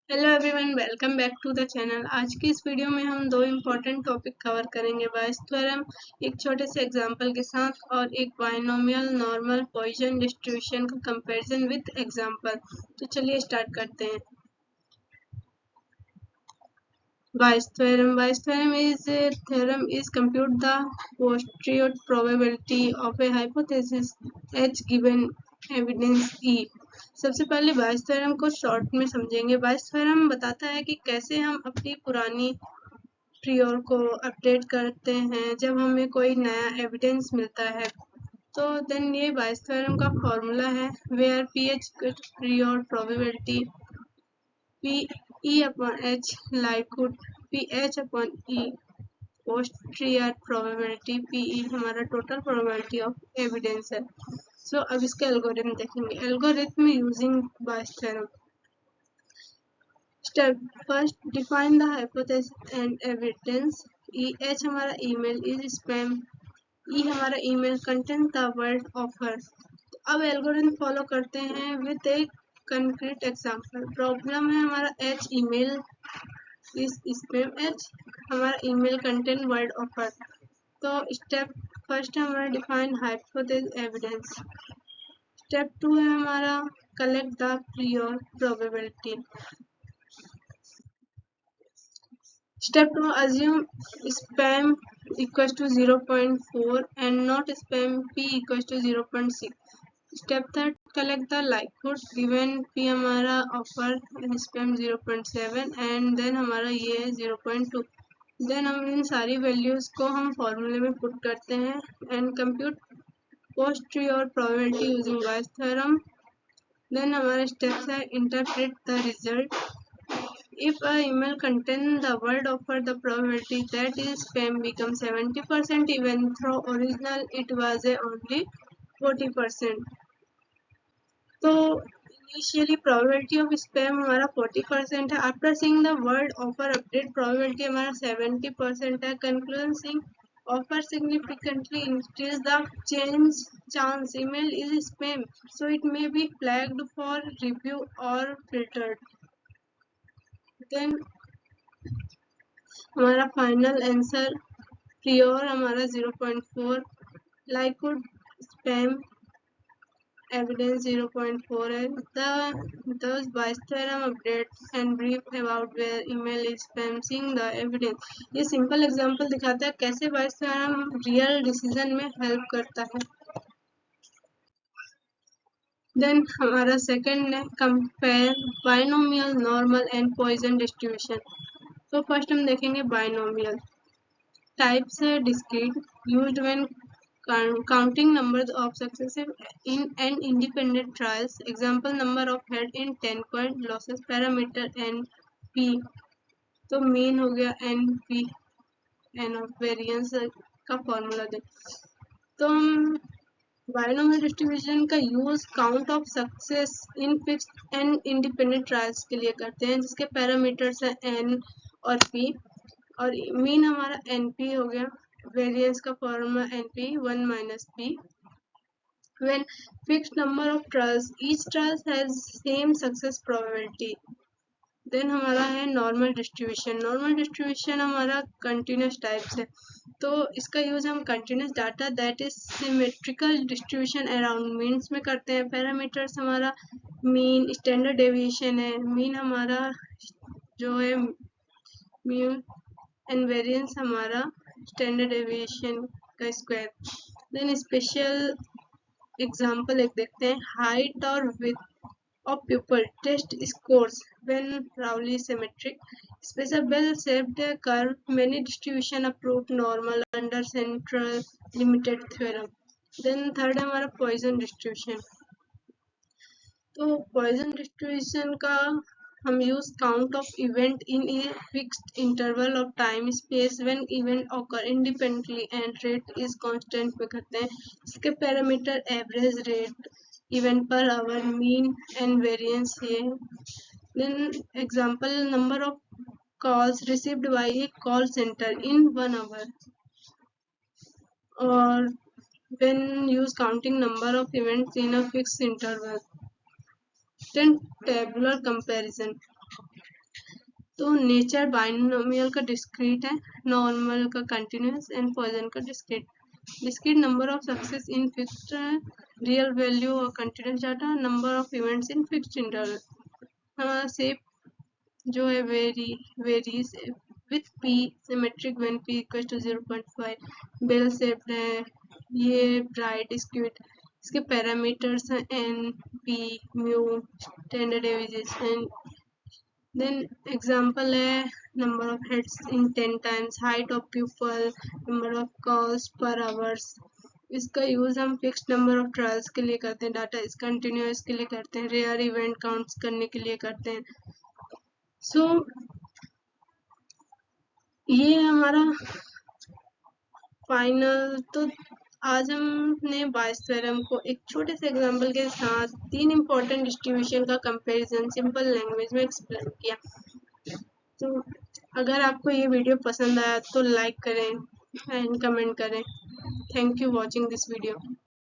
Hello everyone, welcome back to the channel. आज की इस वीडियो में हम दो इम्पोर्टेंट टॉपिक कवर करेंगे, बायस थ्योरम एक छोटे से एग्जांपल के साथ और एक बायनोमियल नॉर्मल पॉइसन डिस्ट्रीब्यूशन का कंपैरिजन विद एग्जांपल। तो चलिए स्टार्ट करते हैं। Bayes theorem is a theorem is compute the posterior probability of a hypothesis H given evidence E। सबसे पहले बायस थ्योरम को शॉर्ट में समझेंगे। बायस थ्योरम बताता है कि कैसे हम अपनी पुरानी प्रियोर को अपडेट करते हैं जब हमें कोई नया एविडेंस मिलता है। तो देन ये बायस थ्योरम का फॉर्मूला है where P H prior probability P/E/H likelihood P/H/E posterior probability PE हमारा टोटल प्रोबेबिलिटी ऑफ एविडेंस है। सो अब इसका एल्गोरिथम देखेंगे। Algorithm using Bayes theorem. Step first, define the hypothesis and evidence. H हमारा email is spam. E हमारा email content the word offer. अब algorithm follow करते हैं विद एक कंक्रीट एग्जांपल। प्रॉब्लम है हमारा H ईमेल इस स्पैम, H हमारा ईमेल कंटेंट वर्ड ऑफर। तो स्टेप फर्स्ट है हमारा डिफाइन हाइपोथेसिस एविडेंस। स्टेप 2 है हमारा collect the prior probability. Step 2, assume spam equals to 0.4 and not spam P equals to 0.6। Step 3, collect the likelihood given P हमारा offer spam 0.7 and then हमारा ये है 0.2। Then हम इन सारी वैल्यूज को हम फॉर्मूले में पुट करते हैं and compute posterior probability using Bayes theorem. Then हमारा स्टेप्स है interpret the result. If a email contains the word offer, the probability that is spam becomes 70% even though original it was only 40%। तो initially probability of spam हमारा 40% है। After seeing the word offer update probability हमारा 70% है। Conclusion seeing offer significantly increase the change chance email is spam so it may be flagged for review और filtered. Then हमारा final answer prior हमारा 0.4, likelihood spam evidence 0.4 है। Thus Bayes theorem updates and brief about where email is spam seeing the evidence। ये simple example दिखाता है कैसे Bayes theorem real decision में help करता है। देन हमारा सेकंड है compare binomial normal and Poisson distribution. तो फर्स्ट हम देखेंगे बायनोमियल। टाइप्स है discrete, used when counting numbers of successive in and independent trials। Example, number of head in 10 coin losses। parameter NP, तो mean हो गया NP, n of variance का formula दे। तो हम बायनोमियल डिस्ट्रीब्यूशन का use count of success in fixed and independent trials के लिए करते हैं जिसके पैरामीटर्स है n और p और मीन हमारा NP हो गया। वेरिएंस का formula NP 1 minus P। When fixed number of trials, each trial has same success probability। Then हमारा है नॉर्मल डिस्ट्रीब्यूशन। नॉर्मल डिस्ट्रीब्यूशन हमारा कंटिन्यूस टाइप्स है। तो इसका यूज हम continuous data that is symmetrical distribution around means में करते हैं। पैरामीटर्स हमारा मीन, स्टैंडर्ड डेविएशन है। मीन हमारा जो है म्यू एंड वेरिएंस हमारा स्टैंडर्ड डेविएशन का स्क्वायर। देन स्पेशल एग्जांपल एक देखते हैं। हाइट और width of pupil test scores when Rowley symmetric। Special bell-shaped curve, many distribution approved normal under central limited theorem। Then third है हमारा Poisson distribution। तो Poisson distribution का हम use count of event in a fixed interval of time space when event occur independently and rate is constant पे करते हैं। इसके parameter average rate, event per hour, mean and variance ये। Then example, number of calls received by a call center in 1 hour or when use counting number of events in a fixed interval। Then tabular comparison। तो nature binomial का discrete है, normal का continuous and Poisson का discrete. Discrete number of success in fixed real value और continuous data, number of events in fixed interval. हमारा shape जो है varies with p symmetric when p equal to 0.5, bell shaped है, ये right skewed. इसके parameters हैं N, P, mu, standard deviation. Then example है number of heads in 10 times, height of pupil, number of calls per hours. इसका use हम fixed number of trials के लिए करते हैं, डाटा इस कंटिन्यूस के लिए करते हैं, रेयर इवेंट काउंट्स करने के लिए करते हैं। सो ये हमारा फाइनल। तो आज हमने बायस थ्योरम को एक छोटे से एग्जांपल के साथ 3 इम्पोर्टेंट डिस्ट्रीब्यूशन का कंपैरिजन सिंपल लैंग्वेज में एक्सप्लेन किया। तो अगर आपको ये वीडियो पसंद आया तो लाइक करें एंड कमेंट करें। Thank you watching this video.